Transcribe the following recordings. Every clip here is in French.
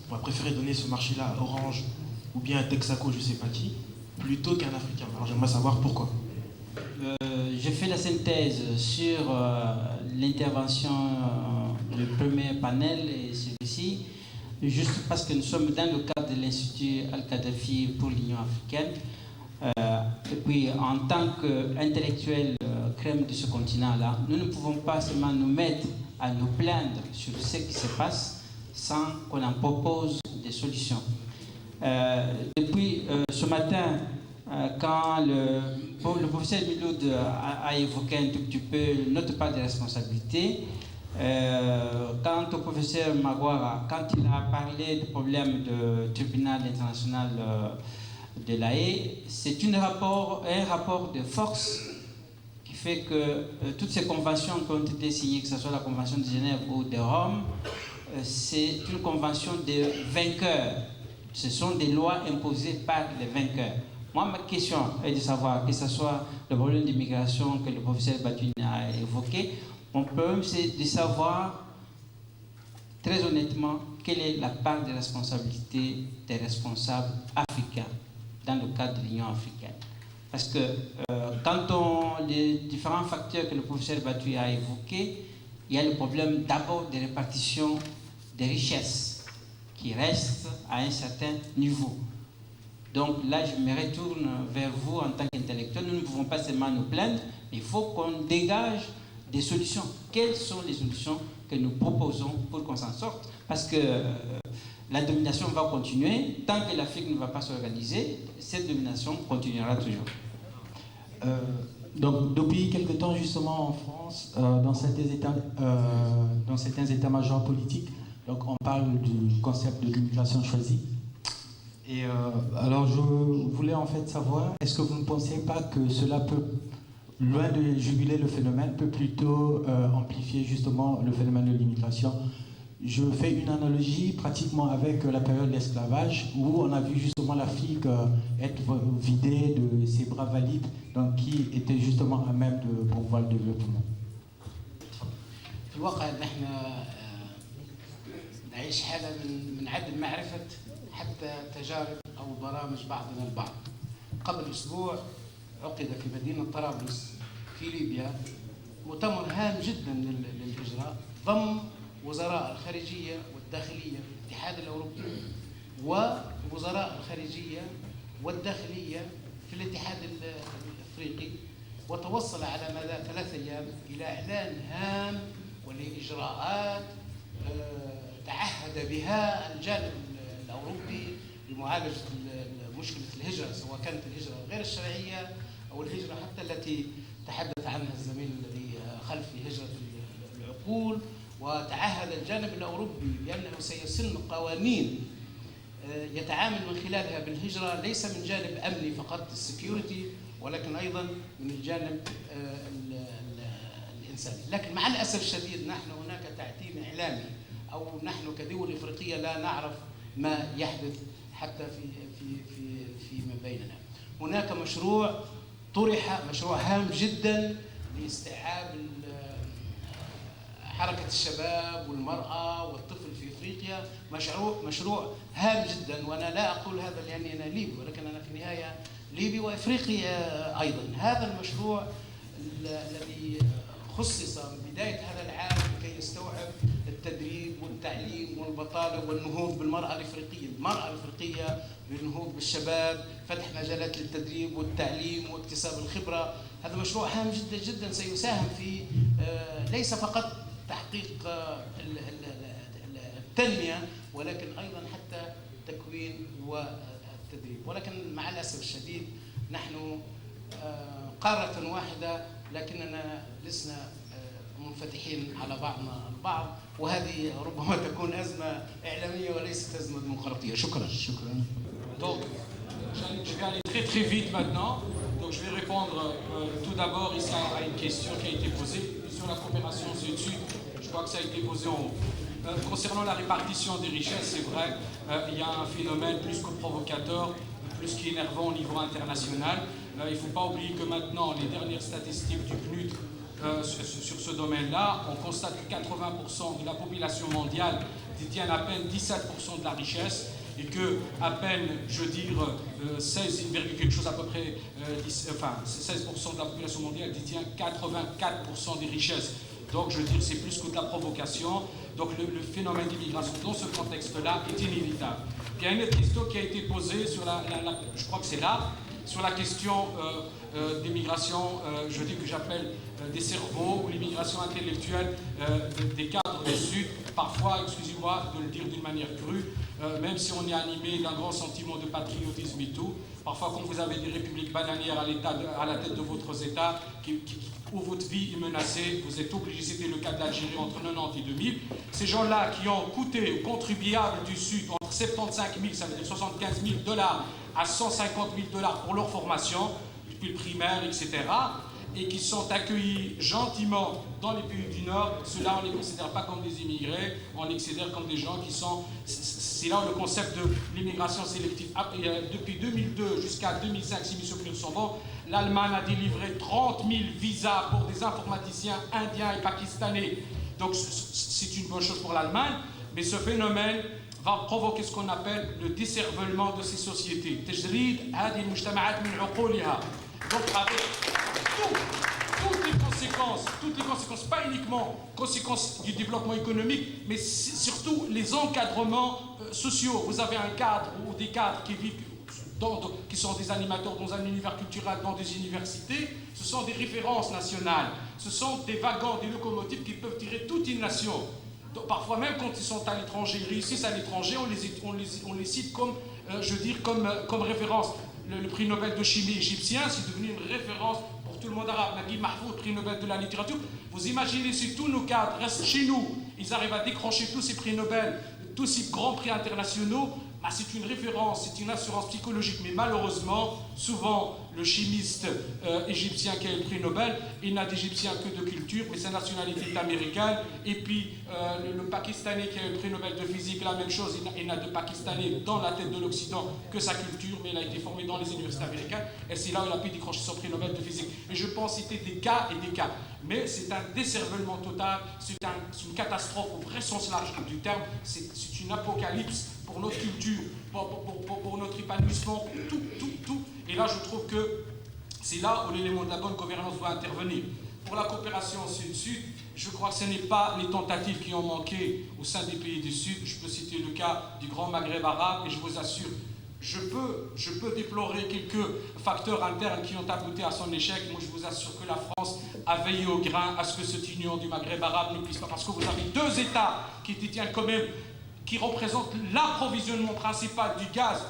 on va préférer donner ce marché-là à Orange ou bien à Texaco, je ne sais pas qui, plutôt qu'un Africain. Alors j'aimerais savoir pourquoi. Je fais la synthèse sur l'intervention du premier panel et celui-ci, juste parce que nous sommes dans le cadre de l'Institut Al-Kadhafi pour l'Union africaine. Et puis, en tant qu'intellectuels crème de ce continent-là, nous ne pouvons pas seulement nous mettre à nous plaindre sur ce qui se passe sans qu'on en propose des solutions. Depuis ce matin, quand le professeur Miloud a évoqué un tout petit peu notre part de responsabilité, quant au professeur Magouara, quand il a parlé du problème du tribunal international de l'Haye, c'est un rapport de force qui fait que toutes ces conventions qui ont été signées, que ce soit la convention de Genève ou de Rome, c'est une convention de vainqueurs. Ce sont des lois imposées par les vainqueurs. Moi, ma question est de savoir, que ce soit le problème d'immigration que le professeur Batoune a évoqué, mon problème c'est de savoir très honnêtement quelle est la part de responsabilité des responsables africains dans le cadre de l'Union africaine. Parce que quand les différents facteurs que le professeur Batoune a évoqués, il y a le problème d'abord de répartition des richesses qui restent à un certain niveau. Donc là, je me retourne vers vous en tant qu'intellectuel. Nous ne pouvons pas seulement nous plaindre, mais il faut qu'on dégage des solutions. Quelles sont les solutions que nous proposons pour qu'on s'en sorte? Parce que la domination va continuer. Tant que l'Afrique ne va pas s'organiser, cette domination continuera toujours. Donc, depuis quelque temps, justement, en France, dans certains états-majors politiques, donc on parle du concept de l'immigration choisie. Et alors, je voulais en fait savoir, est-ce que vous ne pensez pas que cela peut, loin de juguler le phénomène, peut plutôt amplifier justement le phénomène de l'immigration? Je fais une analogie pratiquement avec la période de l'esclavage, où on a vu justement l'Afrique être vidée de ses bras valides, donc qui étaient justement à même de promouvoir le développement. في الواقع نحن نعيش حالة من عدم معرفة حتى تجارب أو برامج بعضنا البعض. قبل أسبوع عقد في مدينة طرابلس في ليبيا مؤتمر هام جدا للهجرة ضم وزراء الخارجية والداخلية في الاتحاد الأوروبي ووزراء الخارجية والداخلية في الاتحاد الأفريقي، وتوصل على مدى 3 أيام إلى إعلان هام ولإجراءات تعهد بها الجانب الأوروبي لمعالجة مشكلة الهجرة، سواء كانت الهجرة غير الشرعية أو الهجرة حتى التي تحدث عنها الزميل الذي خلفي، هجرة العقول. وتعهد الجانب الأوروبي بأنه سيسن قوانين يتعامل من خلالها بالهجرة ليس من جانب أمني فقط السكيورتي، ولكن أيضا من الجانب الإنساني. لكن مع الأسف الشديد نحن هناك تعتيم إعلامي، أو نحن كدول إفريقية لا نعرف ما يحدث حتى فيما بيننا. هناك مشروع طرح، مشروع هام جدا لاستيعاب حركة الشباب والمرأة والطفل في إفريقيا، مشروع هام جدا. وأنا لا أقول هذا لأني أنا ليبي، ولكن أنا في النهاية ليبي وإفريقي أيضا. هذا المشروع الذي خصص من بداية هذا العام لكي يستوعب التدريب والتعليم والبطالة والنهوض بالمرأة الإفريقية، المرأة الإفريقية بالنهوض بالشباب، فتح مجالات للتدريب والتعليم واكتساب الخبرة. هذا مشروع هام جدا جدا سيساهم في ليس فقط تحقيق التنمية، ولكن أيضا حتى التكوين والتدريب. ولكن مع الأسف الشديد نحن قارة واحدة، لكننا لسنا منفتحين على بعضنا البعض، وهذه ربما تكون أزمة إعلامية وليست أزمة ديمقراطية. شكرا. Donc, je vais aller très très vite maintenant. Donc, je vais répondre tout d'abord ici à une question qui a été posée sur la coopération sud-sud. Je crois que ça a été posé en haut. Concernant la répartition des richesses, c'est vrai, il y a un phénomène plus que provocateur, plus qu'énervant au niveau international. Il ne faut pas oublier que maintenant, les dernières statistiques du PNUD sur ce domaine-là, on constate que 80% de la population mondiale détiennent à peine 17% de la richesse et que à peine, je veux dire, 16, quelque chose à peu près, 16% de la population mondiale détient 84% des richesses. Donc, je veux dire, c'est plus que de la provocation. Donc, le phénomène d'immigration dans ce contexte-là est inévitable. Il y a une autre question qui a été posée sur je crois que c'est là, sur la question d'immigration, je dis que j'appelle des cerveaux ou l'immigration intellectuelle des cadres du Sud. Parfois, excusez-moi de le dire d'une manière crue, même si on est animé d'un grand sentiment de patriotisme et tout, parfois quand vous avez des républiques bananières à la tête de votre État, où votre vie est menacée, vous êtes obligé, c'était le cas de l'Algérie entre 90 et 2000, ces gens-là qui ont coûté aux contribuables du Sud entre 75 000, ça veut dire 75 000 $ à 150 000 $ pour leur formation, depuis le primaire, etc., et qui sont accueillis gentiment dans les pays du Nord, ceux-là, on ne les considère pas comme des immigrés, on les considère comme des gens qui sont... C'est là où le concept de l'immigration sélective. Depuis 2002 jusqu'à 2005, si M. Prince sont bons, l'Allemagne a délivré 30 000 visas pour des informaticiens indiens et pakistanais. Donc c'est une bonne chose pour l'Allemagne, mais ce phénomène va provoquer ce qu'on appelle le décervellement de ces sociétés. Donc avec toutes les conséquences, pas uniquement conséquences du développement économique, mais surtout les encadrements sociaux. Vous avez un cadre ou des cadres qui vivent, qui sont des animateurs dans un univers culturel, dans des universités, ce sont des références nationales, ce sont des wagons, des locomotives qui peuvent tirer toute une nation. Donc, parfois même quand ils sont à l'étranger, ils réussissent à l'étranger, on les cite comme, comme référence. Le prix Nobel de chimie égyptien, c'est devenu une référence pour tout le monde arabe. Naguib Mahfouz, prix Nobel de la littérature. Vous imaginez si tous nos cadres restent chez nous, ils arrivent à décrocher tous ces prix Nobel, tous ces grands prix internationaux, c'est une référence, c'est une assurance psychologique. Mais malheureusement, souvent, le chimiste égyptien qui a eu le prix Nobel, il n'a d'égyptien que de culture, mais sa nationalité est américaine. Et puis, le Pakistanais qui a eu le prix Nobel de physique, la même chose, il n'a de Pakistanais dans la tête de l'Occident que sa culture, mais il a été formé dans les universités américaines. Et c'est là où il a pu décrocher son prix Nobel de physique. Et je pense citer des cas et des cas. Mais c'est un décervellement total, c'est une catastrophe au vrai sens large du terme, c'est une apocalypse pour notre culture, pour notre épanouissement, tout. Et là, je trouve que c'est là où l'élément de la bonne gouvernance doit intervenir. Pour la coopération Sud-Sud, je crois que ce n'est pas les tentatives qui ont manqué au sein des pays du Sud. Je peux citer le cas du Grand Maghreb arabe, et je vous assure, je peux déplorer quelques facteurs internes qui ont abouti à son échec. Moi, je vous assure que la France a veillé au grain à ce que cette union du Maghreb arabe ne puisse pas, parce que vous avez deux États qui détiennent quand même, qui représentent l'approvisionnement principal du gaz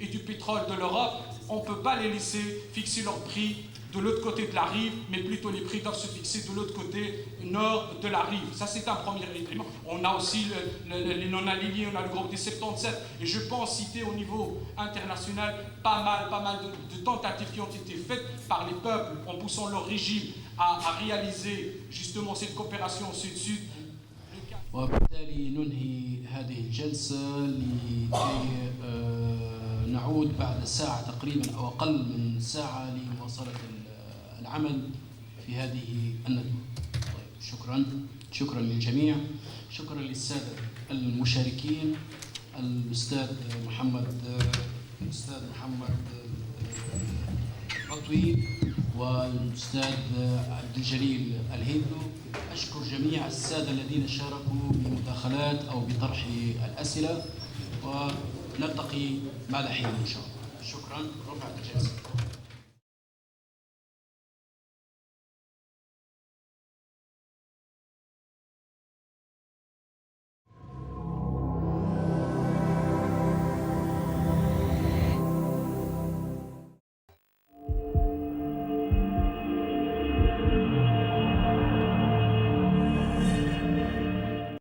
et du pétrole de l'Europe. On ne peut pas les laisser fixer leur prix de l'autre côté de la rive, mais plutôt les prix doivent se fixer de l'autre côté nord de la rive. Ça, c'est un premier élément. On a aussi les non-alignés, on a le groupe des 77, et je pense citer au niveau international pas mal de tentatives qui ont été faites par les peuples en poussant leur régime à réaliser justement cette coopération Sud-Sud. وبالتالي ننهي هذه الجلسة لكي نعود بعد ساعة تقريبا أو أقل من ساعة لمواصلة العمل في هذه الندوة. طيب شكرا للجميع، شكرا للسادة المشاركين، الأستاذ محمد عطوي والأستاذ عبد الجليل الهيدلو. أشكر جميع السادة الذين شاركوا بمداخلات أو بطرح الأسئلة، ونلتقي بعد حين إن شاء الله. شكرا، رفعت الجلسة.